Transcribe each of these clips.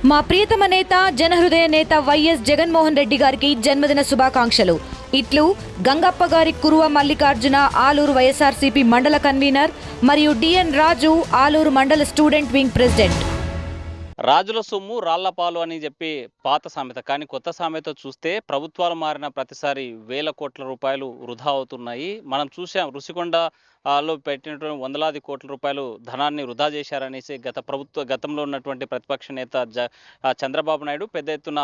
మా ప్రియతమ నేత జనహృదయ నేత వైఎస్ జగన్మోహన్ రెడ్డి గారికి జన్మదిన శుభాకాంక్షలు. ఇట్లు గంగప్ప గారి కురువ మల్లికార్జున ఆలూరు వైఎస్ఆర్సీపీ మండల కన్వీనర్ మరియు డిఎన్ రాజు ఆలూరు మండల స్టూడెంట్ వింగ్ ప్రెసిడెంట్. రాజుల సొమ్ము రాళ్లపాలు అని చెప్పి పాత సామెత, కానీ కొత్త సామెత చూస్తే ప్రభుత్వాలు మారిన ప్రతిసారి వేల కోట్ల రూపాయలు వృధా అవుతున్నాయి. మనం చూసాం రుషికొండలో పెట్టినటువంటి వందలాది కోట్ల రూపాయలు ధనాన్ని వృధా చేశారనేసి గతంలో ఉన్నటువంటి ప్రతిపక్ష నేత చంద్రబాబు నాయుడు పెద్ద ఎత్తున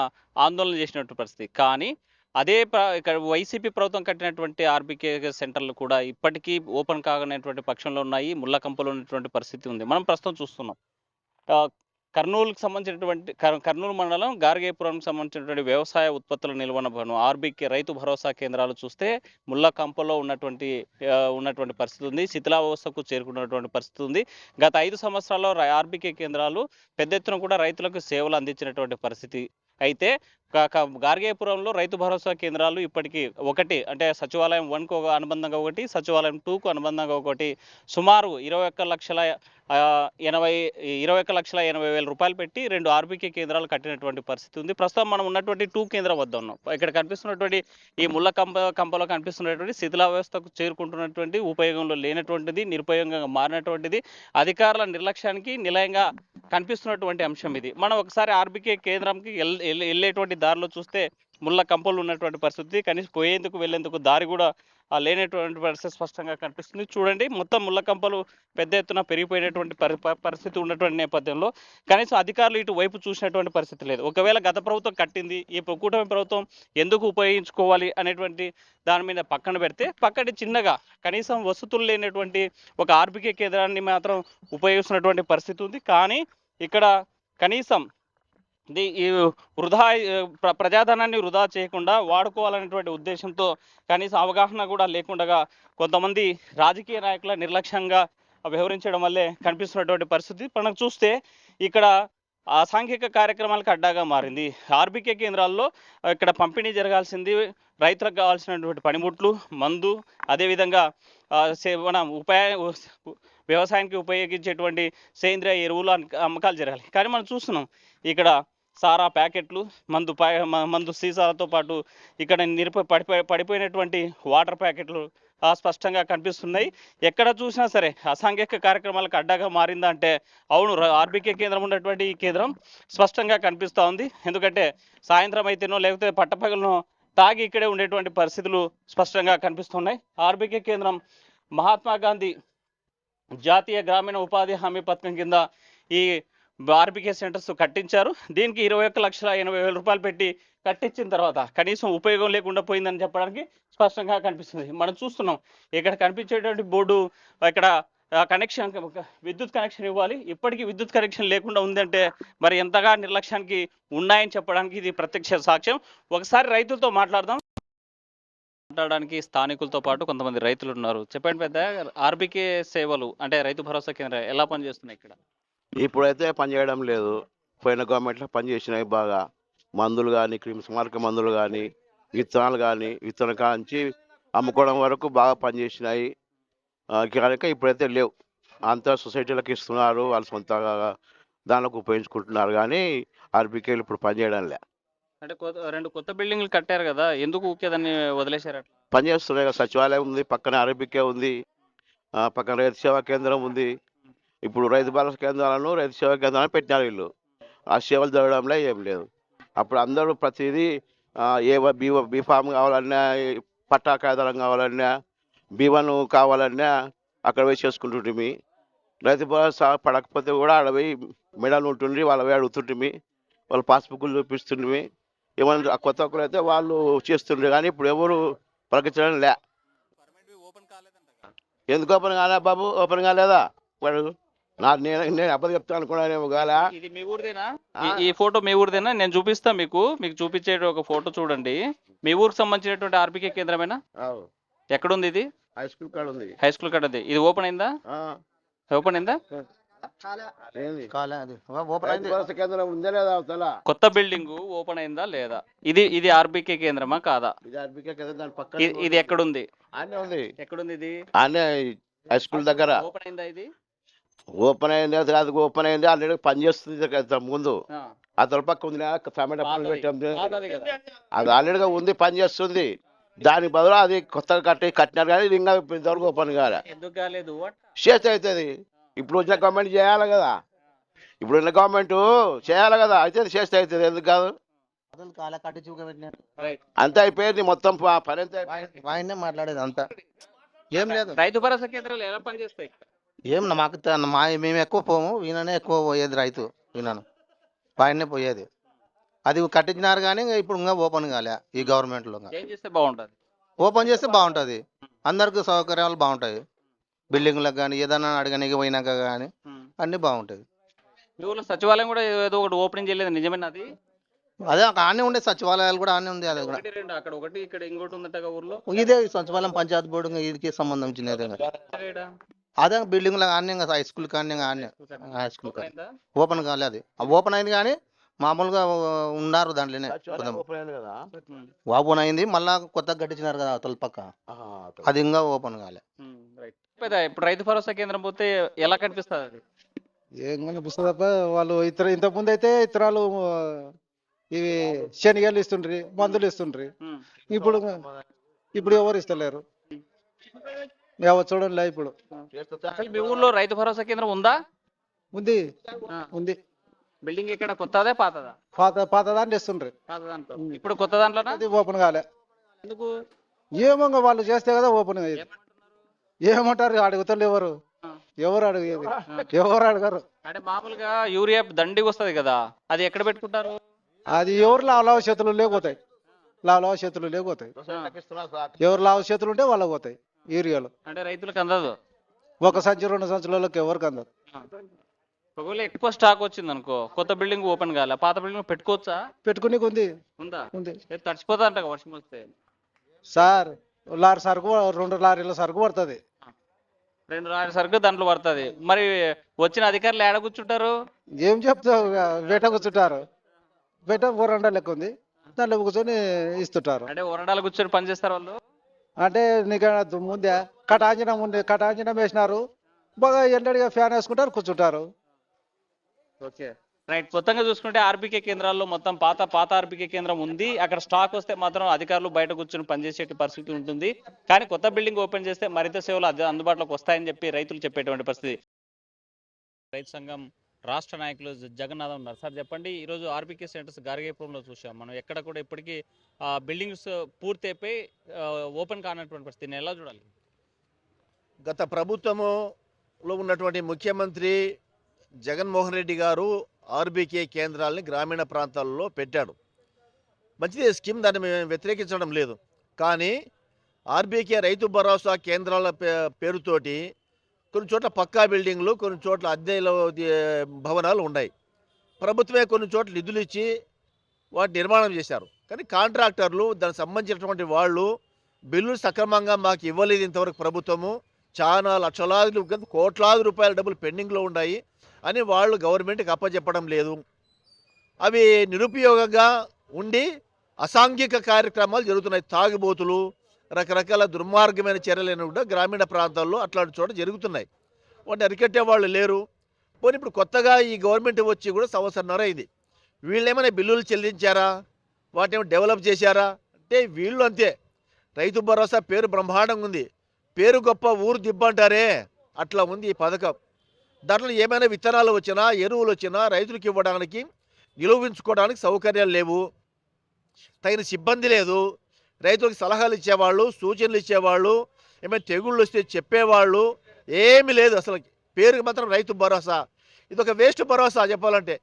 ఆందోళన చేసినటువంటి పరిస్థితి. కానీ అదే ఇక్కడ వైసీపీ ప్రభుత్వం కట్టినటువంటి ఆర్బీకే సెంటర్లు కూడా ఇప్పటికీ ఓపెన్ కాగనేటువంటి పక్షంలో ఉన్నాయి. ముళ్ళకంపలో ఉన్నటువంటి పరిస్థితి ఉంది. మనం ప్రస్తుతం చూస్తున్నాం కర్నూలుకు సంబంధించినటువంటి కర్నూలు మండలం గార్గేపురంకి సంబంధించినటువంటి వ్యవసాయ ఉత్పత్తుల నిల్వన ఆర్బీకే రైతు భరోసా కేంద్రాలు చూస్తే ముళ్ళకంపలో ఉన్నటువంటి పరిస్థితి ఉంది. శిథిలావస్థకు చేరుకున్నటువంటి పరిస్థితి ఉంది. గత 5 సంవత్సరాల్లో ఆర్బీకే కేంద్రాలు పెద్ద ఎత్తున కూడా రైతులకు సేవలు అందించినటువంటి పరిస్థితి. అయితే గార్గేపురంలో రైతు భరోసా కేంద్రాలు ఇప్పటికీ ఒకటి, అంటే సచివాలయం 1కు అనుబంధంగా ఒకటి, సచివాలయం 2కు అనుబంధంగా ఒకటి, సుమారు 21,80,000 రూపాయలు పెట్టి 2 ఆర్బీకే కేంద్రాలు కట్టినటువంటి పరిస్థితి ఉంది. ప్రస్తుతం మనం ఉన్నటువంటి 2 కేంద్రం వద్ద ఉన్నాం. ఇక్కడ కనిపిస్తున్నటువంటి ఈ ముళ్ళ కంపలో కనిపిస్తున్నటువంటి శిథిలావస్థకు చేరుకుంటున్నటువంటి, ఉపయోగంలో లేనటువంటిది, నిరుపయోగంగా మారినటువంటిది, అధికారుల నిర్లక్ష్యానికి నిలయంగా కనిపిస్తున్నటువంటి అంశం ఇది. మనం ఒకసారి ఆర్బీకే కేంద్రంకి వెళ్ళేటువంటి దారిలో చూస్తే ముళ్ళ కంపలు ఉన్నటువంటి పరిస్థితి, కనీసం పోయేందుకు వెళ్ళేందుకు దారి కూడా లేనటువంటి పరిస్థితి స్పష్టంగా కనిపిస్తుంది. చూడండి, మొత్తం ముళ్ళ కంపలు పెద్ద ఎత్తున పెరిగిపోయినటువంటి పరిస్థితి ఉన్నటువంటి నేపథ్యంలో కనీసం అధికారులు ఇటు వైపు చూసినటువంటి పరిస్థితి లేదు. ఒకవేళ గత ప్రభుత్వం కట్టింది, ఈ కూటమి ప్రభుత్వం ఎందుకు ఉపయోగించుకోవాలి అనేటువంటి దాని మీద పక్కన పెడితే, పక్కటి చిన్నగా కనీసం వసతులు లేనటువంటి ఒక ఆర్బీకే కేంద్రాన్ని మాత్రం ఉపయోగిస్తున్నటువంటి పరిస్థితి ఉంది. కానీ ఇక్కడ కనీసం ఈ ప్రజాధనాన్ని వృధా చేయకుండా వాడుకోవాలనేటువంటి ఉద్దేశంతో కనీసం అవగాహన కూడా లేకుండా కొంతమంది రాజకీయ నాయకుల నిర్లక్ష్యంగా వ్యవహరించడం వల్లే కనిపిస్తున్నటువంటి పరిస్థితి. మనం చూస్తే ఇక్కడ అసాంఘిక కార్యక్రమాలకు అడ్డాగా మారింది. ఆర్బీకే కేంద్రాల్లో ఇక్కడ పంపిణీ జరగాల్సింది రైతులకు కావాల్సినటువంటి పనిముట్లు, మందు, అదేవిధంగా మన వ్యవసాయానికి ఉపయోగించేటువంటి సేంద్రియ ఎరువులు అమ్మకాలు జరగాలి. కానీ మనం చూస్తున్నాం ఇక్కడ సారా ప్యాకెట్లు, మందు సీసాలతో పాటు ఇక్కడ పడిపోయినటువంటి వాటర్ ప్యాకెట్లు స్పష్టంగా కనిపిస్తున్నాయి. ఎక్కడ చూసినా సరే అసాంఘిక కార్యక్రమాలకు అడ్డాగా మారిందా అంటే అవును, ఆర్బీకే కేంద్రం ఉన్నటువంటి ఈ కేంద్రం స్పష్టంగా కనిపిస్తూ ఉంది. ఎందుకంటే సాయంత్రం అయితేనో లేకపోతే పట్టపగలనో తాగి ఇక్కడే ఉండేటువంటి పరిస్థితులు స్పష్టంగా కనిపిస్తున్నాయి. ఆర్బీకే కేంద్రం మహాత్మా గాంధీ జాతీయ గ్రామీణ ఉపాధి హామీ పథకం కింద ఈ ఆర్బీకే సెంటర్స్ కట్టించారు. దీనికి 21,80,000 రూపాయలు పెట్టి కట్టించిన తర్వాత కనీసం ఉపయోగం లేకుండా పోయిందని చెప్పడానికి స్పష్టంగా కనిపిస్తుంది. మనం చూస్తున్నాం ఇక్కడ కనిపించేటువంటి బోర్డు, ఇక్కడ కనెక్షన్, విద్యుత్ కనెక్షన్ ఇవ్వాలి. ఇప్పటికీ విద్యుత్ కనెక్షన్ లేకుండా ఉందంటే మరి ఎంతగా నిర్లక్ష్యానికి ఉన్నాయని చెప్పడానికి ఇది ప్రత్యక్ష సాక్ష్యం. ఒకసారి రైతులతో మాట్లాడడానికి స్థానికులతో పాటు కొంతమంది రైతులు ఉన్నారు. చెప్పండి పెద్ద, ఆర్బీకే సేవలు అంటే రైతు భరోసా కేంద్రం ఎలా పనిచేస్తున్నాయి ఇక్కడ? ఇప్పుడైతే పనిచేయడం లేదు. పోయిన గవర్నమెంట్లో పనిచేసినాయి బాగా. మందులు కానీ, క్రిమిసంహారక మందులు కానీ, విత్తనాలు కానీ, విత్తనం కాంచి అమ్ముకోవడం వరకు బాగా పనిచేసినాయి. కనుక ఇప్పుడైతే లేవు. అంతా సొసైటీలకు ఇస్తున్నారు, వాళ్ళు సొంతంగా దానిలోకి ఉపయోగించుకుంటున్నారు. కానీ ఆర్బీకేలు ఇప్పుడు పనిచేయడం లే. అంటే 2 కొత్త బిల్డింగ్లు కట్టారు కదా, ఎందుకు ఊరికే దాన్ని వదిలేశారు? పనిచేస్తున్నాయి కదా, సచివాలయం ఉంది, పక్కన ఆర్బీకే ఉంది, పక్కన రైతు సేవా కేంద్రం ఉంది. ఇప్పుడు రైతు భరోసా కేంద్రాలను, రైతు సేవా కేంద్రాలను పెట్టినారు వీళ్ళు. ఆ సేవలు జరగడంలో ఏం లేదు. అప్పుడు అందరూ ప్రతిదీ బీఫామ్ కావాలన్నా, పట్టా కాగితాలం కావాలన్నా, బీవన్ కావాలన్నా అక్కడ పోయి చేసుకుంటుంటిమి. రైతు భరోసా పడకపోతే కూడా అక్కడ పోయి మెడల్ ఉంటుండ్రి, వాళ్ళ పోయి అడుగుతుంటిమి, వాళ్ళు పాస్బుక్లు చూపిస్తుంటిమి. ఏమన్నా కొత్త ఒక్కరు అయితే వాళ్ళు చేస్తుండ్రు. కానీ ఇప్పుడు ఎవరు ప్రకటించడం లే. ఎందుకు ఓపెన్ కాలే బాబు? ఓపెన్ కాలేదా? వాడు నేను అబ్బది చెప్తాను అనుకున్నానేమో. గాలా ఇది మీ ఊరిదేనా? ఈ ఫోటో మీ ఊరిదేనా? నేను చూపిస్తా మీకు చూపించే ఒక ఫోటో చూడండి. మీ ఊరికి సంబంధించినటువంటి ఆర్బీకే కేంద్రమేనా? ఎక్కడుంది ఇది? హై స్కూల్ కాడ ఉంది. హై స్కూల్ కాడ ఉంది. ఇది ఓపెన్ అయిందా? ఓపెన్ అయిందా? కొత్త బిల్డింగ్ ఓపెన్ అయిందా లేదా? ఇది ఆర్బీకే కేంద్రమా కాదా? ఇది ఎక్కడుంది? ఉంది. ఎక్కడుంది ఇది? హై స్కూల్ దగ్గర ఓపెన్ అయిందా? ఇది ఓపెన్ అయింది అది కాదు, ఓపెన్ అయింది ఆల్రెడీ పని చేస్తుంది కదా ముందు. ఆ తొలపక్క ఉంది టమాటా పనులు పెట్టాము, అది ఆల్రెడీగా ఉంది, పని చేస్తుంది. దానికి బదులు అది కొత్తగా కట్టినారు కానీ ఇది ఇంకా ఇంతవరకు ఓపెన్ కాలే. ఎందుకు కాలేదు? చేస్తే అవుతుంది. ఇప్పుడు వచ్చిన గవర్నమెంట్ చేయాలి కదా, ఇప్పుడు ఉన్న గవర్నమెంట్ చేయాలి కదా, అయితే చేస్తే అవుతుంది, ఎందుకు కాదు. అంతా అయిపోయింది మొత్తం పని అంతా అయిపోయింది. ఆయన్నే మాట్లాడేది అంతా ఏం లేదు. రైతు భరోసా కేంద్రాలు ఎలా పనిచేస్తాయి? ఏం మాకు మేము ఎక్కువ పోము, ఈయననే ఎక్కువ పోయేది రైతు. ఈయనను ఆయన్నే పోయేది. అది కట్టించినారు కానీ ఇప్పుడు ఇంకా ఓపెన్ కాలే ఈ గవర్నమెంట్లో. ఏం చేస్తే బాగుంటుంది? ఓపెన్ చేస్తే బాగుంటుంది, అందరికి సౌకర్యాలు బాగుంటాయి. బిల్డింగ్లకు కానీ ఏదైనా అడగనికి పోయినాక కానీ అన్నీ బాగుంటాయి. మీ ఊళ్ళో సచివాలయం కూడా ఏదో ఒకటి ఓపెనింగ్ చేయలేదు, నిజమేనా అది? అదే ఆనే ఉండే సచివాలయాలు కూడా ఆనే ఉంది. అది కూడా ఒకటి రెండు, అక్కడ ఒకటి ఇక్కడ ఇంకోటి ఉందట ఊర్లో. ఇదే సచివాలయం పంచాయతీ బోర్డు వీటికి సంబంధించినది. ఏడా? అదే బిల్డింగ్ లాగా ఆనే హై స్కూల్ కానీ హై స్కూల్ కానీ అయిందా? ఓపెన్ కాలే. అది ఓపెన్ అయింది కానీ మామూలుగా ఉన్నారు దాంట్లోనే. ఓపెన్ అయింది కదా. ఓపెన్ అయింది, మళ్ళా కొత్తగా కట్టించినారు కదా అవతల పక్క, అది ఇంకా ఓపెన్ కాలే. రైట్. ఇప్పుడు రైతు భరోసా కేంద్రం పోతే ఎలా కనిపిస్తుంది అది? ఏం కనిపిస్తుంది తప్ప వాళ్ళు ఇంతకుముందు అయితే ఇతరాలు ఇవి శనగలు ఇస్తుండ్రి, మందులు ఇస్తుండ్రి. ఇప్పుడు ఎవరు ఇస్తలేరు, ఎవరు చూడండి. ఇప్పుడు అసలు మీ ఊర్లో రైతు భరోసా కేంద్రం ఉందా? ఉంది ఉంది. బిల్డింగ్ ఎక్కడ, కొత్తదే పాతదా? పాత దాన్ని ఇస్తుండ్రి. పాత దాంట్లో. ఇప్పుడు కొత్త దాంట్లో అది ఓపెన్ కాలే. ఎందుకు? ఏమో వాళ్ళు చేస్తే కదా ఓపెన్ అయ్యేది. ఏమంటారు అడుగుతారు, ఎవరు అడిగేది, ఎవరు అడగరు. అంటే మామూలుగా యూరియా దండికి వస్తుంది కదా, అది ఎక్కడ పెట్టుకుంటారు? అది ఎవరు లావ చేతులు లేకపోతాయి, లావ చేతులు లేకపోతాయి. ఎవరు లావ చేతులు ఉంటే వాళ్ళకి పోతాయి యూరియాలు. అంటే రైతులకు అందదు. ఒక సంచి 2 సంచులకి ఎవరికి అందదు. ఒకవేళ ఎక్కువ స్టాక్ వచ్చింది అనుకో, కొత్త బిల్డింగ్ ఓపెన్ కాలే, పాత బిల్డింగ్ పెట్టుకోవచ్చా? పెట్టుకునేకి ఉంది. ఉందా? ఉంది. తడిచిపోతా అంట వర్షం వస్తే. సార్ లారీ సరుకు 2 లారీల సరుకు పడుతుంది. 2 లారీల సరుకు దాంట్లో పడుతుంది. మరి వచ్చిన అధికారులు ఏడ కూర్చుంటారు? ఏం చెప్తావు, బయట కూర్చుంటారు. బయట వరండా లెక్క ఉంది, దాంట్లో కూర్చొని ఇస్తుంటారు. అంటే వరండాలు కూర్చొని పని చేస్తారు వాళ్ళు. అంటే నీకు ముందే కటాంజనం వేసినారు, బాగా ఎండడిగా ఫ్యాన్ వేసుకుంటారు, కూర్చుంటారు. Okay right. మొత్తంగా చూసుకుంటే ఆర్బీకే కేంద్రాల్లో మొత్తం పాత ఆర్బీకే కేంద్రం ఉంది. అక్కడ స్టాక్ వస్తే మాత్రం అధికారులు బయట కూర్చొని పనిచేసే పరిస్థితి ఉంటుంది. కానీ కొత్త బిల్డింగ్ ఓపెన్ చేస్తే మరింత సేవలు అందుబాటులోకి వస్తాయని చెప్పి రైతులు చెప్పేటువంటి పరిస్థితి. రైతు సంఘం రాష్ట్ర నాయకులు జగన్నాథం ఉన్నారు. సార్ చెప్పండి, ఈరోజు ఆర్బీకే సెంటర్స్ గార్గేపురంలో చూసాం మనం, ఎక్కడ కూడా ఇప్పటికీ బిల్డింగ్స్ పూర్తి అయిపోయి ఓపెన్ కానటువంటి పరిస్థితిని ఎలా చూడాలి? గత ప్రభుత్వంలో ఉన్నటువంటి ముఖ్యమంత్రి జగన్మోహన్ రెడ్డి గారు ఆర్బీకే కేంద్రాలని గ్రామీణ ప్రాంతాల్లో పెట్టాడు. మంచిదే స్కీమ్, దాన్ని మేము వ్యతిరేకించడం లేదు. కానీ ఆర్బీకే రైతు భరోసా కేంద్రాల పేరుతోటి కొన్ని చోట్ల పక్కా బిల్డింగ్లు, కొన్ని చోట్ల అద్దెల భవనాలు ఉన్నాయి. ప్రభుత్వమే కొన్ని చోట్ల నిధులు ఇచ్చి వాటి నిర్మాణం చేశారు. కానీ కాంట్రాక్టర్లు, దానికి సంబంధించినటువంటి వాళ్ళు బిల్లులు సక్రమంగా మాకు ఇవ్వలేదు ఇంతవరకు. ప్రభుత్వము చాలా లక్షలాది కోట్లాది రూపాయల డబ్బులు పెండింగ్లో ఉన్నాయి అని వాళ్ళు గవర్నమెంట్కి అప్పచెప్పడం లేదు. అవి నిరుపయోగంగా ఉండి అసాంఘిక కార్యక్రమాలు జరుగుతున్నాయి. తాగుబోతులు, రకరకాల దుర్మార్గమైన చర్యలను కూడా గ్రామీణ ప్రాంతాల్లో అట్లాంటి చోట జరుగుతున్నాయి. వాటిని అరికట్టే వాళ్ళు లేరు. పోనీ ఇప్పుడు కొత్తగా ఈ గవర్నమెంట్ వచ్చి కూడా 1.5 సంవత్సరం అయింది. వీళ్ళేమైనా బిల్లులు చెల్లించారా, వాటిని డెవలప్ చేశారా అంటే వీళ్ళు అంతే. రైతు భరోసా పేరు బ్రహ్మాండంగా ఉంది, పేరు గొప్ప ఊరు దిబ్బ అంటారే, అట్లా ఉంది ఈ పథకం. దాంట్లో ఏమైనా విత్తనాలు వచ్చినా, ఎరువులు వచ్చినా రైతులకు ఇవ్వడానికి, నిలువించుకోవడానికి సౌకర్యాలు లేవు, తగిన సిబ్బంది లేదు, రైతులకు సలహాలు ఇచ్చేవాళ్ళు, సూచనలు ఇచ్చేవాళ్ళు, ఏమైనా తెగుళ్ళు వస్తే చెప్పేవాళ్ళు ఏమీ లేదు. అసలు పేరుకి మాత్రం రైతు భరోసా, ఇది ఒక వేస్ట్ భరోసా చెప్పాలంటే.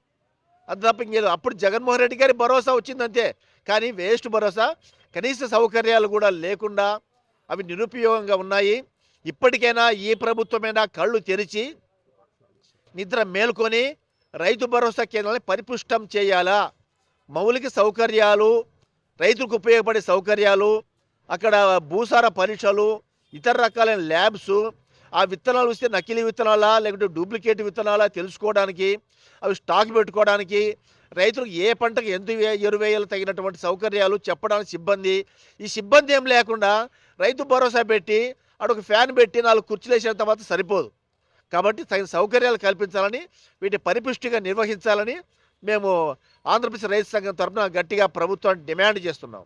అది తప్ప ఇంకేదో. అప్పుడు జగన్మోహన్ రెడ్డి గారి భరోసా వచ్చిందంతే, కానీ వేస్ట్ భరోసా. కనీస సౌకర్యాలు కూడా లేకుండా అవి నిరుపయోగంగా ఉన్నాయి. ఇప్పటికైనా ఈ ప్రభుత్వమైనా కళ్ళు తెరిచి నిద్ర మేల్కొని రైతు భరోసా కేంద్రాన్ని పరిపుష్టం చేయాలా. మౌలిక సౌకర్యాలు, రైతులకు ఉపయోగపడే సౌకర్యాలు, అక్కడ భూసార పరీక్షలు, ఇతర రకాలైన ల్యాబ్స్, ఆ విత్తనాలు వస్తే నకిలీ విత్తనాలా లేకుంటే డూప్లికేట్ విత్తనాలా తెలుసుకోవడానికి, అవి స్టాక్ పెట్టుకోవడానికి, రైతులకు ఏ పంటకు ఎంత ఎరువేయాలో తగినటువంటి సౌకర్యాలు చెప్పడానికి సిబ్బంది. ఈ సిబ్బంది ఏం లేకుండా రైతు భరోసా పెట్టి అక్కడ ఒక ఫ్యాన్ పెట్టి 4 కుర్చీలు వేసినంత మాత్రం సరిపోదు. కాబట్టి తగిన సౌకర్యాలు కల్పించాలని, వీటిని పరిపుష్టిగా నిర్వహించాలని మేము ఆంధ్రప్రదేశ్ రైతు సంఘం తరఫున గట్టిగా ప్రభుత్వాన్ని డిమాండ్ చేస్తున్నాం.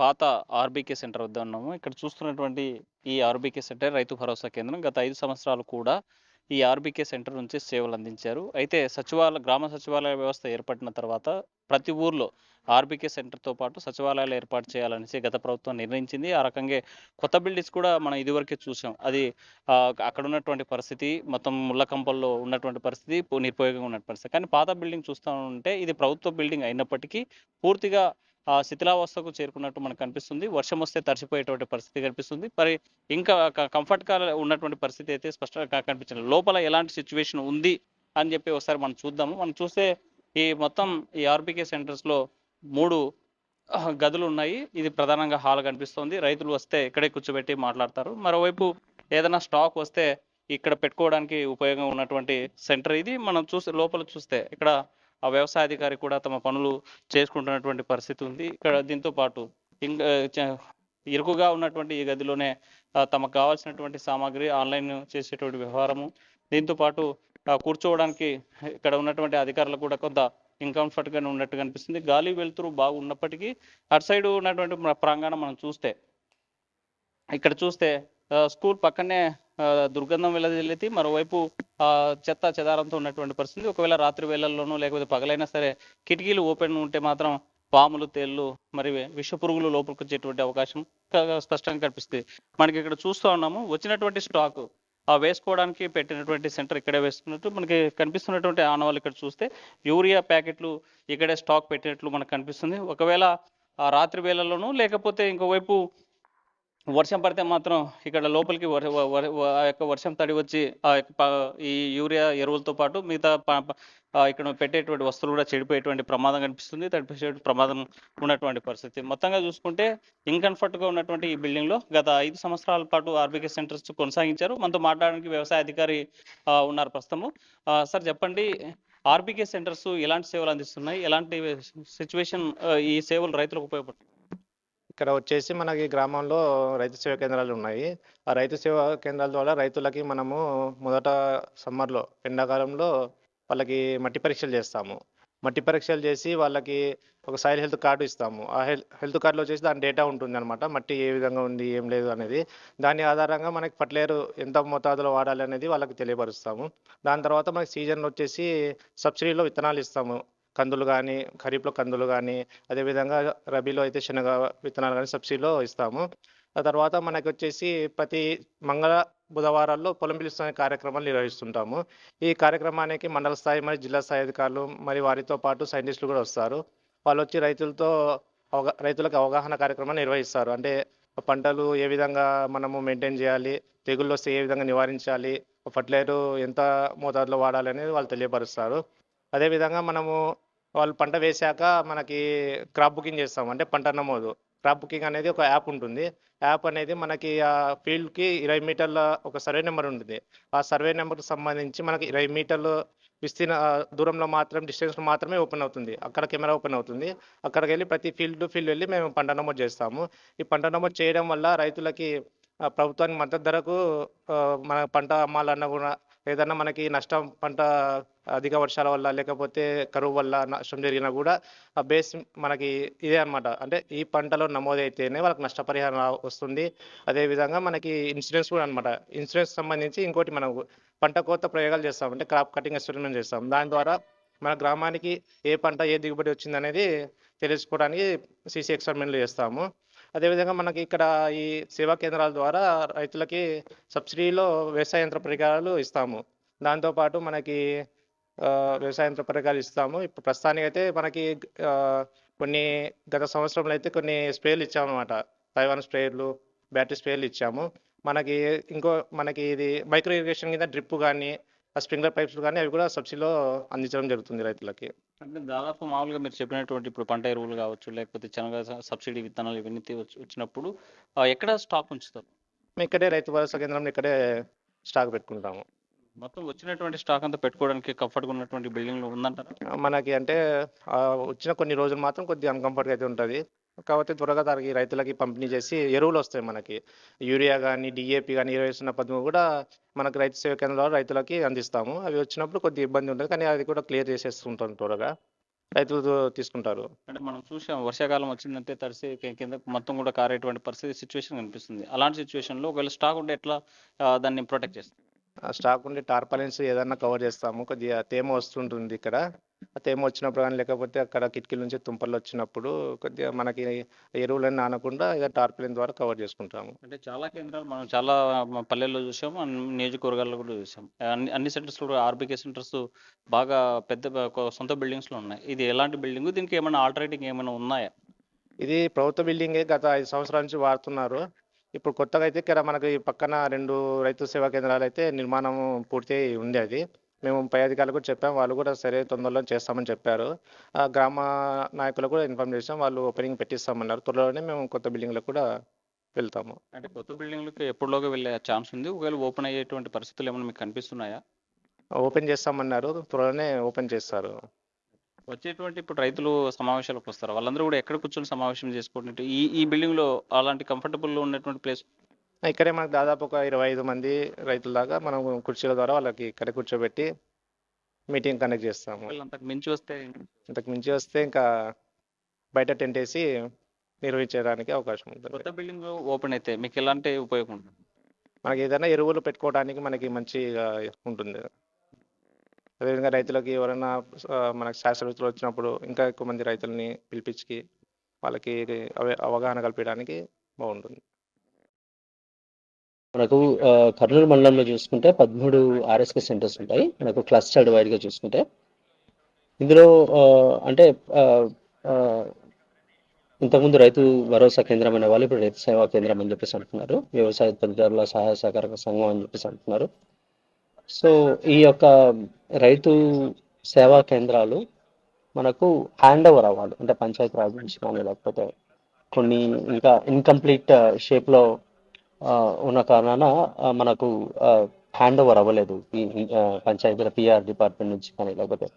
పాత ఆర్బీకే సెంటర్ వద్ద ఉన్నాము. ఇక్కడ చూస్తున్నటువంటి ఈ ఆర్బీకే సెంటర్ రైతు భరోసా కేంద్రం. గత 5 సంవత్సరాలు కూడా ఈ ఆర్బీకే సెంటర్ నుంచి సేవలు అందించారు. అయితే గ్రామ సచివాలయ వ్యవస్థ ఏర్పడిన తర్వాత ప్రతి ఊర్లో ఆర్బీకే సెంటర్‌తో పాటు సచివాలయాలు ఏర్పాటు చేయాలనేసి గత ప్రభుత్వం నిర్ణయించింది. ఆ రకంగే కొత్త బిల్డింగ్స్ కూడా మనం ఇదివరకే చూసాం. అది అక్కడ ఉన్నటువంటి పరిస్థితి మొత్తం ముళ్ళ కంపల్లో ఉన్నటువంటి పరిస్థితి, నిరుపయోగంగా ఉన్న పరిస్థితి. కానీ పాత బిల్డింగ్ చూస్తా ఉంటే ఇది ప్రభుత్వ బిల్డింగ్ అయినప్పటికీ పూర్తిగా శిథిలావస్థకు చేరుకున్నట్టు మనకు కనిపిస్తుంది. వర్షం వస్తే తడిసిపోయేటువంటి పరిస్థితి కనిపిస్తుంది. మరి ఇంకా కంఫర్ట్‌గా ఉన్నటువంటి పరిస్థితి అయితే స్పష్టంగా కనిపించలేదు. లోపల ఎలాంటి సిట్యుయేషన్ ఉంది అని చెప్పి ఒకసారి మనం చూద్దాము. మనం చూస్తే ఈ మొత్తం ఈ ఆర్బీకే సెంటర్స్‌లో 3 గదులు ఉన్నాయి. ఇది ప్రధానంగా హాల్ కనిపిస్తోంది. రైతులు వస్తే ఇక్కడే కూర్చోబెట్టి మాట్లాడతారు. మరోవైపు ఏదైనా స్టాక్ వస్తే ఇక్కడ పెట్టుకోవడానికి ఉపయోగం ఉన్నటువంటి సెంటర్ ఇది. మనం లోపల చూస్తే ఇక్కడ ఆ వ్యవసాయ అధికారి కూడా తమ పనులు చేసుకుంటున్నటువంటి పరిస్థితి ఉంది. ఇక్కడ దీంతో పాటు ఇంకా ఇరుకుగా ఉన్నటువంటి ఈ గదిలోనే తమకు కావాల్సినటువంటి సామాగ్రి ఆన్లైన్ చేసేటువంటి వ్యవహారము, దీంతో పాటు కూర్చోవడానికి ఇక్కడ ఉన్నటువంటి అధికారులు కూడా కొంత ఇన్కంఫర్ట్‌గానే ఉన్నట్టు కనిపిస్తుంది. గాలి వెలుతురు బాగున్నప్పటికీ అటు సైడ్ ఉన్నటువంటి ప్రాంగణం మనం చూస్తే ఇక్కడ చూస్తే స్కూల్ పక్కనే దుర్గంధం వెదజల్లింది. మరోవైపు చెత్త చెదారంతో ఉన్నటువంటి పరిస్థితి. ఒకవేళ రాత్రి వేళల్లోనూ లేకపోతే పగలైనా సరే కిటికీలు ఓపెన్ ఉంటే మాత్రం పాములు, తేళ్లు మరి విషపురుగులు లోపలికి వచ్చేటువంటి అవకాశం స్పష్టంగా కనిపిస్తుంది. మనకి ఇక్కడ చూస్తూ ఉన్నాము వచ్చినటువంటి స్టాక్ వేసుకోవడానికి పెట్టినటువంటి సెంటర్ ఇక్కడే వేసుకున్నట్టు మనకి కనిపిస్తున్నటువంటి ఆనవాళ్ళు ఇక్కడ చూస్తే యూరియా ప్యాకెట్లు ఇక్కడే స్టాక్ పెట్టినట్లు మనకు కనిపిస్తుంది. ఒకవేళ రాత్రి వేళల్లోనూ లేకపోతే ఇంకోవైపు వర్షం పడితే మాత్రం ఇక్కడ లోపలికి ఆ యొక్క వర్షం తడి వచ్చి ఈ యూరియా ఎరువులతో పాటు మిగతా ఇక్కడ పెట్టేటువంటి వస్తువులు కూడా చెడిపోయేటువంటి ప్రమాదం కనిపిస్తుంది. తడిపేసే ప్రమాదం ఉన్నటువంటి పరిస్థితి. మొత్తంగా చూసుకుంటే ఇన్కంఫర్ట్‌గా ఉన్నటువంటి ఈ బిల్డింగ్‌లో గత 5 సంవత్సరాల పాటు ఆర్బీకే సెంటర్స్ కొనసాగించారు. మనతో మాట్లాడడానికి వ్యవసాయ అధికారి ఉన్నారు ప్రస్తుతము. సార్ చెప్పండి, ఆర్బీకే సెంటర్స్ ఎలాంటి సేవలు అందిస్తున్నాయి? ఎలాంటి సిచ్యువేషన్ ఈ సేవలు రైతులకు ఉపయోగపడుతున్నాయి? ఇక్కడ వచ్చేసి మనకి గ్రామంలో రైతు సేవా కేంద్రాలు ఉన్నాయి. ఆ రైతు సేవా కేంద్రాల ద్వారా రైతులకి మనము మొదట సమ్మర్‌లో ఎండాకాలంలో వాళ్ళకి మట్టి పరీక్షలు చేస్తాము. మట్టి పరీక్షలు చేసి వాళ్ళకి ఒక సాయిల్ హెల్త్ కార్డు ఇస్తాము. ఆ హెల్త్ కార్డులో వచ్చేసి దాని డేటా ఉంటుందన్నమాట. మట్టి ఏ విధంగా ఉంది, ఏం లేదు అనేది. దాని ఆధారంగా మనకి ఫర్టిలైజర్ ఎంత మోతాదులో వాడాలి అనేది వాళ్ళకి తెలియపరుస్తాము. దాని తర్వాత మనకి సీజన్‌లో వచ్చేసి సబ్సిడీలో విత్తనాలు ఇస్తాము. కందులు కానీ, ఖరీఫ్‌లో కందులు కానీ, అదేవిధంగా రబీలో అయితే శనగ విత్తనాలు కానీ సబ్సిడీలో ఇస్తాము. ఆ తర్వాత మనకొచ్చేసి ప్రతి బుధవారాల్లో పొలం పిలుస్తు అనే కార్యక్రమాలు నిర్వహిస్తుంటాము. ఈ కార్యక్రమానికి మండల స్థాయి మరియు జిల్లా స్థాయి అధికారులు మరి వారితో పాటు సైంటిస్టులు కూడా వస్తారు. వాళ్ళు వచ్చి రైతులకు అవగాహన కార్యక్రమాన్ని నిర్వహిస్తారు. అంటే పంటలు ఏ విధంగా మనము మెయింటైన్ చేయాలి, తెగుళ్ళు వస్తే ఏ విధంగా నివారించాలి, ఫర్టిలైజర్ ఎంత మోతాదులో వాడాలి అనేది వాళ్ళు తెలియపరుస్తారు. అదేవిధంగా వాళ్ళు పంట వేశాక మనకి క్రాప్ బుకింగ్ చేస్తాం. అంటే పంట నమోదు. క్రాప్ బుకింగ్ అనేది ఒక యాప్ ఉంటుంది. యాప్ అనేది మనకి ఆ ఫీల్డ్‌కి 20 మీటర్ల ఒక సర్వే నెంబర్ ఉంటుంది. ఆ సర్వే నెంబర్‌కి సంబంధించి మనకి 20 మీటర్లు దూరంలో డిస్టెన్స్‌లో మాత్రమే ఓపెన్ అవుతుంది. అక్కడ కెమెరా ఓపెన్ అవుతుంది. అక్కడికెళ్ళి ప్రతి ఫీల్డ్ వెళ్ళి మేము పంట నమోదు చేస్తాము. ఈ పంట నమోదు చేయడం వల్ల రైతులకి ప్రభుత్వానికి మద్దతు ధరకు మన పంట అమ్మాలన్నా కూడా ఏదన్నా మనకి నష్టం పంట అధిక వర్షాల వల్ల లేకపోతే కరువు వల్ల నష్టం జరిగినా కూడా ఆ బేస్ మనకి ఇదే అన్నమాట. అంటే ఈ పంటలో నమోదైతేనే వాళ్ళకి నష్టపరిహారం వస్తుంది. అదేవిధంగా మనకి ఇన్సూరెన్స్ కూడా అన్నమాట. ఇన్సూరెన్స్ సంబంధించి ఇంకోటి మనకు పంట కోత ప్రయోగాలు చేస్తాం. అంటే క్రాప్ కటింగ్ ఎక్స్పెరిమెంట్ చేస్తాం. దాని ద్వారా మన గ్రామానికి ఏ పంట ఏ దిగుబడి వచ్చిందనేది తెలుసుకోవడానికి సీసీ ఎక్స్పెరిమెంట్లు చేస్తాము. అదేవిధంగా మనకి ఇక్కడ ఈ సేవా కేంద్రాల ద్వారా రైతులకి సబ్సిడీలో వ్యవసాయ యంత్ర పరికరాలు ఇస్తాము. దాంతోపాటు మనకి వ్యవసాయ యంత్ర పరికరాలు ఇస్తాము. ఇప్పుడు ప్రస్తుతానికైతే మనకి కొన్ని గత సంవత్సరంలో అయితే కొన్ని స్ప్రేలు ఇచ్చామన్నమాట. తైవాన్ స్ప్రేయర్లు, బ్యాటరీ స్ప్రేయర్లు ఇచ్చాము. మనకి ఇది మైక్రో ఇరిగేషన్ కింద డ్రిప్ కానీ, స్ప్రింక్లర్ పైప్స్ కానీ అవి కూడా సబ్సిడీలో అందించడం జరుగుతుంది రైతులకి. అంటే దాదాపు మామూలుగా మీరు చెప్పినటువంటి ఇప్పుడు పంట ఎరువులు కావచ్చు, లేకపోతే శనగ సబ్సిడీ విత్తనాలు ఇవన్నీ వచ్చినప్పుడు ఎక్కడ స్టాక్ ఉంచుతారు? మేము ఇక్కడే రైతు భరోసా కేంద్రంలో ఇక్కడే స్టాక్ పెట్టుకుంటాము. మొత్తం వచ్చినటువంటి స్టాక్ అంతా పెట్టుకోవడానికి కంఫర్ట్‌గా ఉన్నటువంటి బిల్డింగ్‌లు ఉందంటారా? మనకి అంటే వచ్చిన కొన్ని రోజులు మాత్రం కొద్దిగా అన్‌కంఫర్ట్‌గా అయితే ఉంటుంది. కాకపోతే త్వరగా దానికి రైతులకి పంపిణీ చేసి ఎరువులు వస్తాయి మనకి. యూరియా కానీ, డిఏపి కానీ 20-0-13 కూడా మనకు రైతు సేవా కేంద్రం ద్వారా రైతులకి అందిస్తాము. అవి వచ్చినప్పుడు కొద్దిగా ఇబ్బంది ఉంటుంది, కానీ అది కూడా క్లియర్ చేసేస్తుంటాం త్వరగా. రైతులు తీసుకుంటారు. అంటే మనం చూసాం వర్షాకాలం వచ్చిందంటే తడిసి కింద మొత్తం కూడా కారేటువంటి పరిస్థితి సిచ్యువేషన్ కనిపిస్తుంది. అలాంటి సిచ్యువేషన్లో ఒకవేళ స్టాక్ ఉంటే ఎట్లా దాన్ని ప్రొటెక్ట్ చేస్తారు? స్టాక్ ఉండి టార్పాలిన్స్ ఏదన్నా కవర్ చేస్తాము. కొద్దిగా తేమ వస్తుంటుంది ఇక్కడ. ఆ తేమ వచ్చినప్పుడు కానీ, లేకపోతే అక్కడ కిటికీల నుంచి తుంపర్లు వచ్చినప్పుడు కొద్దిగా మనకి ఎరువులన్నీ నానకుండా ఇక టార్పాలిన్ ద్వారా కవర్ చేసుకుంటాము. అంటే చాలా కేంద్రాలు మనం చాలా పల్లెల్లో చూసాం, నియోజకవర్గాల్లో కూడా చూసాం. అన్ని సెంటర్స్ కూడా ఆర్బీకే సెంటర్స్ బాగా పెద్ద సొంత బిల్డింగ్స్లో ఉన్నాయి. ఇది ఎలాంటి బిల్డింగ్? దీనికి ఏమైనా ఆల్టర్నేటింగ్ ఏమైనా ఉన్నాయా? ఇది ప్రభుత్వ బిల్డింగే, గత 5 సంవత్సరాల నుంచి వాడుతున్నారు. ఇప్పుడు కొత్తగా అయితే ఇక్కడ మనకి పక్కన 2 రైతు సేవా కేంద్రాలు అయితే నిర్మాణం పూర్తి అయి ఉంది. అది మేము పై అధికారులకు కూడా చెప్పాం. వాళ్ళు కూడా సరే తొందరలో చేస్తామని చెప్పారు. గ్రామ నాయకులకు కూడా ఇన్ఫార్మ్ చేసాం. వాళ్ళు ఓపెనింగ్ పెట్టిస్తామన్నారు. త్వరలోనే మేము కొత్త బిల్డింగ్లకు కూడా వెళ్తాము. అంటే కొత్త బిల్డింగ్లకు ఎప్పటిలోగా వెళ్ళే ఛాన్స్ ఉంది? ఒకవేళ ఓపెన్ అయ్యేటువంటి పరిస్థితులు ఏమైనా మీకు కనిపిస్తున్నాయా? ఓపెన్ చేస్తామన్నారు. త్వరలోనే ఓపెన్ చేస్తారు. వచ్చేటువంటి ఇప్పుడు రైతులు సమావేశాలకు వస్తారు, వాళ్ళందరూ కూడా ఎక్కడ కూర్చొని సమావేశం చేసుకుంటుంటే ఈ బిల్డింగ్లో అలాంటి కంఫర్టబుల్ ఉన్నటువంటి ప్లేస్? ఇక్కడే మనకు దాదాపు ఒక 25 మంది రైతుల దాకా మనం కుర్చీల ద్వారా వాళ్ళకి ఇక్కడ కూర్చోబెట్టి మీటింగ్ కండక్ట్ చేస్తాము. అంతకు మించి వస్తే ఇంతకు మించి వస్తే ఇంకా బయట టెంట్ వేసి నిర్వహించడానికి అవకాశం ఉంటుంది. కొత్త బిల్డింగ్ ఓపెన్ అయితే మీకు ఎలాంటి ఉపయోగం ఉంటుంది? మనకి ఏదైనా ఎరువులు పెట్టుకోవడానికి మనకి మంచిగా ఉంటుంది. అదేవిధంగా రైతులకి ఎవరైనా మనకి శాస్త్రవేత్తలు వచ్చినప్పుడు ఇంకా ఎక్కువ మంది రైతులని పిలిపించి వాళ్ళకి అవగాహన కల్పించడానికి బాగుంటుంది. మనకు కర్నూలు మండలంలో చూసుకుంటే 13 ఆర్ఎస్కే సెంటర్స్ ఉంటాయి. మనకు క్లస్టర్డ్ వైడ్గా చూసుకుంటే ఇందులో అంటే ఇంతకుముందు రైతు భరోసా కేంద్రం అనే వాళ్ళు ఇప్పుడు రైతు సేవా కేంద్రం అని చెప్పేసి అంటున్నారు. వ్యవసాయ ఉత్పత్తిదారుల సహాయ సహకార సంఘం అని చెప్పేసి అంటున్నారు. సో ఈ యొక్క రైతు సేవా కేంద్రాలు మనకు హ్యాండ్ ఓవర్ అవ్వాలి. అంటే పంచాయతీ రాజ్ నుంచి కానీ, లేకపోతే కొన్ని ఇంకా ఇన్కంప్లీట్ షేప్లో ఉన్న కారణాన మనకు హ్యాండ్ ఓవర్ అవ్వలేదు ఈ పంచాయతీల పిఆర్ డిపార్ట్మెంట్ నుంచి కానీ, లేకపోతే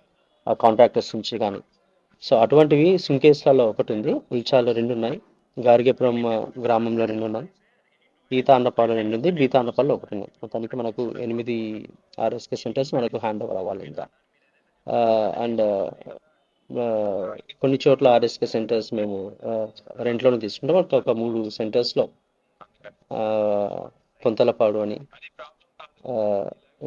కాంట్రాక్టర్స్ నుంచి కానీ. సో అటువంటివి సుంకేశ్లలో ఒకటి ఉంది, ఉల్చాలో 2 ఉన్నాయి, గార్గేపురం గ్రామంలో 2 ఉన్నాయి, ఈతాండపాడు 2 ఉంది, బీతాండపాడులో 1 ఉంది. మొత్తానికి మనకు 8 ఆర్ఎస్కే సెంటర్స్ మనకు హ్యాండ్ ఓవర్ అవ్వాలి ఇంకా. అండ్ కొన్ని చోట్ల ఆర్ఎస్కే సెంటర్స్ మేము రెంట్లోనే తీసుకుంటాం. ఒక 3 సెంటర్స్లో కొంతలపాడు అని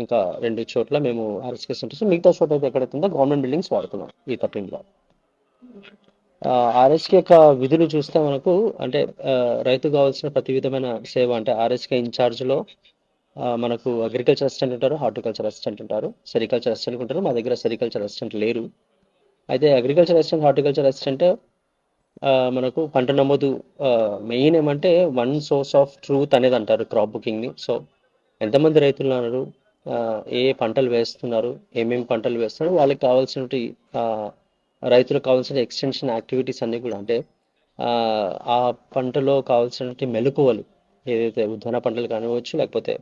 ఇంకా 2 చోట్ల మేము ఆర్ఎస్కే సెంటర్స్, మిగతా చోట అయితే ఎక్కడైతే ఉందో గవర్నమెంట్ బిల్డింగ్స్ వాడుతున్నాం ఈ 13లో. ఆర్ఎస్కే యొక్క విధులు చూస్తే మనకు అంటే రైతు కావాల్సిన ప్రతి విధమైన సేవ, అంటే ఆర్ఎస్కే ఇన్ఛార్జ్లో మనకు అగ్రికల్చర్ అసిస్టెంట్ ఉంటారు, హార్టికల్చర్ అసిస్టెంట్ ఉంటారు, సెరికల్చర్ అసిస్టెంట్ ఉంటారు. మా దగ్గర సెరికల్చర్ అసిస్టెంట్ లేరు. అయితే అగ్రికల్చర్ అసిస్టెంట్, హార్టికల్చర్ అసిస్టెంట్ మనకు పంట నమోదు మెయిన్ ఏమంటే 1 సోర్స్ ఆఫ్ ట్రూత్ అనేది అంటారు క్రాప్ బుకింగ్ని. సో ఎంతమంది రైతులు ఉన్నారు, ఏ పంటలు వేస్తున్నారు, ఏమేమి పంటలు వేస్తున్నారు, వాళ్ళకి కావాల్సినటువంటి రైతులకు కావాల్సిన ఎక్స్టెన్షన్ యాక్టివిటీస్ అన్నీ కూడా, అంటే ఆ పంటలో కావాల్సినటువంటి మెలకువలు ఏదైతే ఉద్యాన పంటలు కానివ్వచ్చు, లేకపోతే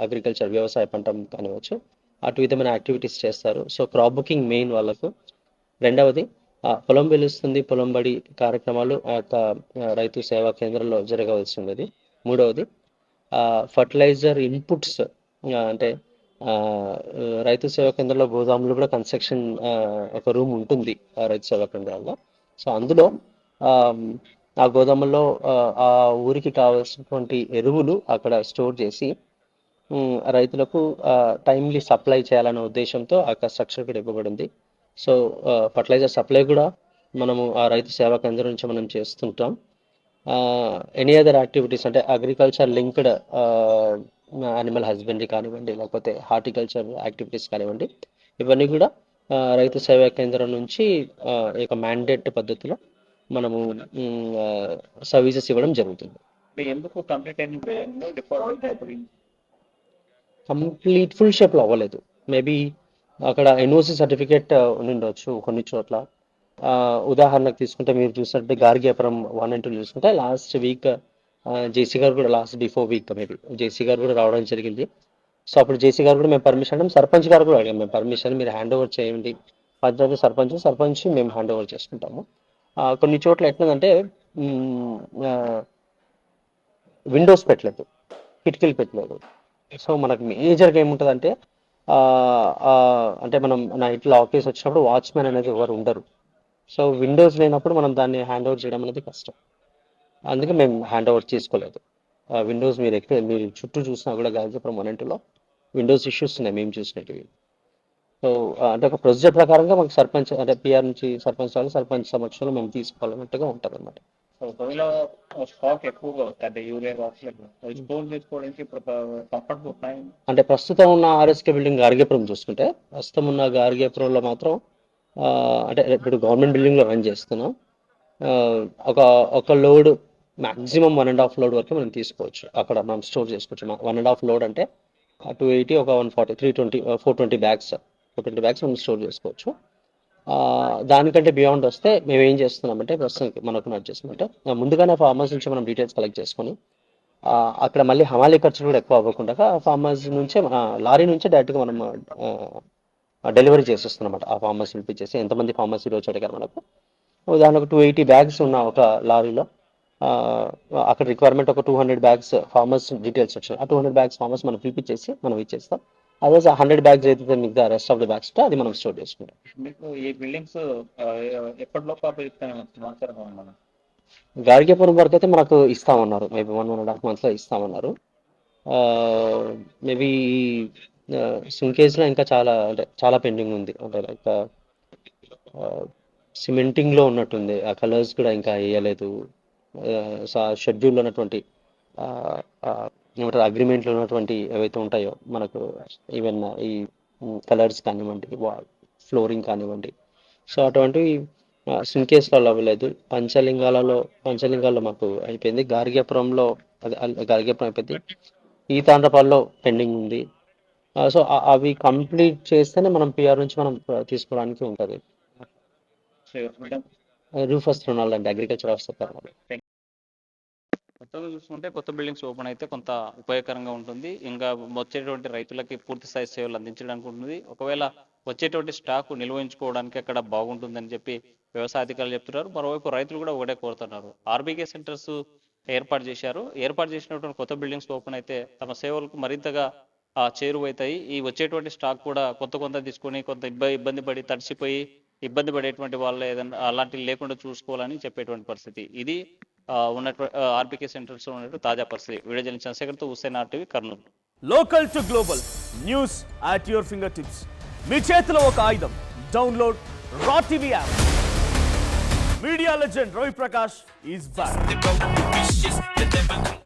అగ్రికల్చర్ వ్యవసాయ పంట కానివ్వచ్చు, అటు విధమైన యాక్టివిటీస్ చేస్తారు. సో క్రాప్ బుకింగ్ మెయిన్ వాళ్ళకు. రెండవది పొలం వెలుస్తుంది, పొలం బడి కార్యక్రమాలు ఆ యొక్క రైతు సేవా కేంద్రంలో జరగవలసి ఉన్నది. మూడవది ఫర్టిలైజర్ ఇన్పుట్స్, అంటే రైతు సేవా కేంద్రంలో గోదాములు కూడా కన్స్ట్రక్షన్ ఒక రూమ్ ఉంటుంది రైతు సేవా కేంద్రాల్లో. సో అందులో ఆ గోదాముల్లో ఆ ఊరికి కావాల్సినటువంటి ఎరువులు అక్కడ స్టోర్ చేసి రైతులకు టైమ్లీ సప్లై చేయాలనే ఉద్దేశంతో ఆ స్ట్రక్చర్ కూడా ఇవ్వబడింది. సో ఫర్టిలైజర్ సప్లై కూడా మనము ఆ రైతు సేవా కేంద్రం నుంచి మనం చేస్తుంటాం. ఎనీ అదర్ యాక్టివిటీస్ అంటే అగ్రికల్చర్ లింక్డ్ యానిమల్ హస్బెండరీ కానివ్వండి, లేకపోతే హార్టికల్చర్ యాక్టివిటీస్ కానివ్వండి, ఇవన్నీ కూడా రైతు సేవా కేంద్రం నుంచి ఒక మ్యాండేట్ పద్ధతిలో మనము సర్వీసెస్ ఇవ్వడం జరుగుతుంది. కంప్లీట్ ఫుల్ షేప్లో అవ్వలేదు. మేబీ అక్కడ ఎన్ఓసి సర్టిఫికేట్ ఉండొచ్చు కొన్ని చోట్ల. ఉదాహరణకు తీసుకుంటే మీరు చూసినట్టు గార్గేపురం 1 and 2 చూసుకుంటే లాస్ట్ వీక్ జేసీ గారు కూడా, లాస్ట్ బిఫోర్ వీక్ మేబీ జేసీ గారు కూడా రావడం జరిగింది. సో అప్పుడు జేసీ గారు కూడా మేము పర్మిషన్ అడిగాం, సర్పంచ్ గారు కూడా అడిగాం మేము పర్మిషన్, మీరు హ్యాండ్ ఓవర్ చేయండి, పంచాయతీ సర్పంచ్ మేము హ్యాండ్ ఓవర్ చేసుకుంటాము. కొన్ని చోట్ల ఎట్లుందంటే విండోస్ పెట్టలేదు, కిటికీలు పెట్టలేదు. సో మనకు మేజర్గా ఏముంటుందంటే అంటే మనం నైట్లో ఆఫీస్ వచ్చినప్పుడు వాచ్మెన్ అనేది ఎవరు ఉండరు. సో విండోస్ లేనప్పుడు మనం దాన్ని హ్యాండ్ ఓవర్ చేయడం అనేది కష్టం. అందుకే మేము హ్యాండ్ ఓవర్ చేసుకోలేదు. విండోస్ మీరు చుట్టూ చూసినా కూడా గాజపురం 1 విండోస్ ఇష్యూస్ ఉన్నాయి మేము చూసినవి. సో అంటే ఒక ప్రొసీజర్ ప్రకారంగా మాకు సర్పంచ్ అంటే పిఆర్ నుంచి సర్పంచ్ వాళ్ళు సర్పంచ్ సమక్షంలో మేము తీసుకోవాలన్నట్టుగా ఉంటుంది అనమాట. ఒకవేళ స్టాక్ ఎక్కువగా వస్తుంది యూరియా స్టోర్ చేసుకోవడానికి కంఫర్టబుల్ ఉన్నాయి. అంటే ప్రస్తుతం ఉన్న ఆర్ఎస్కే బిల్డింగ్ గార్గేపురం చూసుకుంటే ప్రస్తుతం ఉన్న గార్గేపురంలో మాత్రం అంటే ఇప్పుడు గవర్నమెంట్ బిల్డింగ్లో రన్ చేస్తున్నాం. ఒక లోడ్ మ్యాక్సిమం 1.5 లోడ్ వరకు మనం తీసుకోవచ్చు. అక్కడ మనం స్టోర్ చేసుకోవచ్చు. 1.5 లోడ్ అంటే 280 ఒక 140 320 420 బ్యాగ్స్ మనం స్టోర్ చేసుకోవచ్చు. దానికంటే బియాండ్ వస్తే మేము ఏం చేస్తున్నామంటే ప్రస్తుతానికి మనకు నడిచేస్తామంటే ముందుగానే ఫార్మర్స్ నుంచి మనం డీటెయిల్స్ కలెక్ట్ చేసుకొని అక్కడ మళ్ళీ హమాలీ ఖర్చులు కూడా ఎక్కువ అవ్వకుండా ఫార్మర్స్ నుంచే లారీ నుంచే డైరెక్ట్గా మనం డెలివరీ చేసేస్తున్నాం అన్నమాట. ఆ ఫార్మర్స్ పిలిపించేసి ఎంతమంది ఫార్మర్స్ ఈరోజు అడిగారు మనకు ఉదాహరణకు 280 బ్యాగ్స్ ఉన్న ఒక లారీలో అక్కడ రిక్వైర్మెంట్ ఒక 200 బ్యాగ్స్ ఫార్మర్స్ డీటెయిల్స్ వచ్చాయి. ఆ 200 బ్యాగ్స్ ఫార్మర్స్ మనం పిలిపించేసి మనం ఇచ్చేస్తాం. అదే 100 బ్యాగ్స్ అయితే మిగతా రెస్ట్ ఆఫ్ ద బ్యాగ్స్ అది మనం స్టోర్ చేసుకుంటాం. మీకు ఈ బిల్డింగ్స్ ఎప్పటిలోపు సమాచారం ఉండాలి. గార్గేపురం వరకు అయితే మనకు ఇస్తామన్నారు. మేబీ 1.5 months ఇస్తామన్నారు. మేబీ సుంకేజ్లో ఇంకా చాలా పెండింగ్ ఉంది. అంటే లైక్ సిమెంటింగ్లో ఉన్నట్టుంది. ఆ కలర్స్ కూడా ఇంకా వేయలేదు. షెడ్యూల్లో ఉన్నటువంటి ఏమంటారు అగ్రిమెంట్లో ఉన్నటువంటి ఏవైతే ఉంటాయో మనకు ఈవెన్ ఈ కలర్స్ కానివ్వండి, ఫ్లోరింగ్ కానివ్వండి, సో అటువంటివి సుంకేస్లో అవ్వలేదు. పంచలింగాల్లో మాకు అయిపోయింది. గార్గేపురంలో గార్గేపురం అయిపోయింది. ఈ తాండ్రపాల్లో పెండింగ్ ఉంది. సో అవి కంప్లీట్ చేస్తేనే మనం పిఆర్ నుంచి మనం తీసుకోవడానికి ఉంటుంది. రూఫస్ రుణాలు అంటే అగ్రికల్చర్ ఆఫీసర్. మొత్తంగా చూసుకుంటే కొత్త బిల్డింగ్స్ ఓపెన్ అయితే కొంత ఉపయోగకరంగా ఉంటుంది. ఇంకా వచ్చేటువంటి రైతులకి పూర్తి స్థాయి సేవలు అందించడానికి ఉంటుంది. ఒకవేళ వచ్చేటువంటి స్టాక్ నిల్వ ఉంచుకోవడానికి అక్కడ బాగుంటుందని చెప్పి వ్యవసాయ అధికారులు చెప్తున్నారు. మరోవైపు రైతులు కూడా ఒకటే కోరుతున్నారు. ఆర్బీకే సెంటర్స్ ఏర్పాటు చేశారు. ఏర్పాటు చేసినటువంటి కొత్త బిల్డింగ్స్ ఓపెన్ అయితే తమ సేవలకు మరింతగా చేరువవుతాయి. ఈ వచ్చేటువంటి స్టాక్ కూడా కొంత తీసుకొని కొంత ఇబ్బంది పడి తడిసిపోయి ఇబ్బంది పడేటువంటి వాళ్ళు ఏదైనా అలాంటివి లేకుండా చూసుకోవాలని చెప్పేటువంటి పరిస్థితి. ఇది ఉన్నటువంటి ఆర్బీకే సెంటర్స్ ఉన్నటువంటి తాజా పరిస్థితి. వీడియో జర్నలిస్ట్ చంద్రశేఖర్తో Hussain RTV Kurnool. Local to global news at your finger tips. మీ చేతిలో ఒక ఆయుధం. డౌన్లోడ్ రా TV app. Media legend Ravi Prakash is back.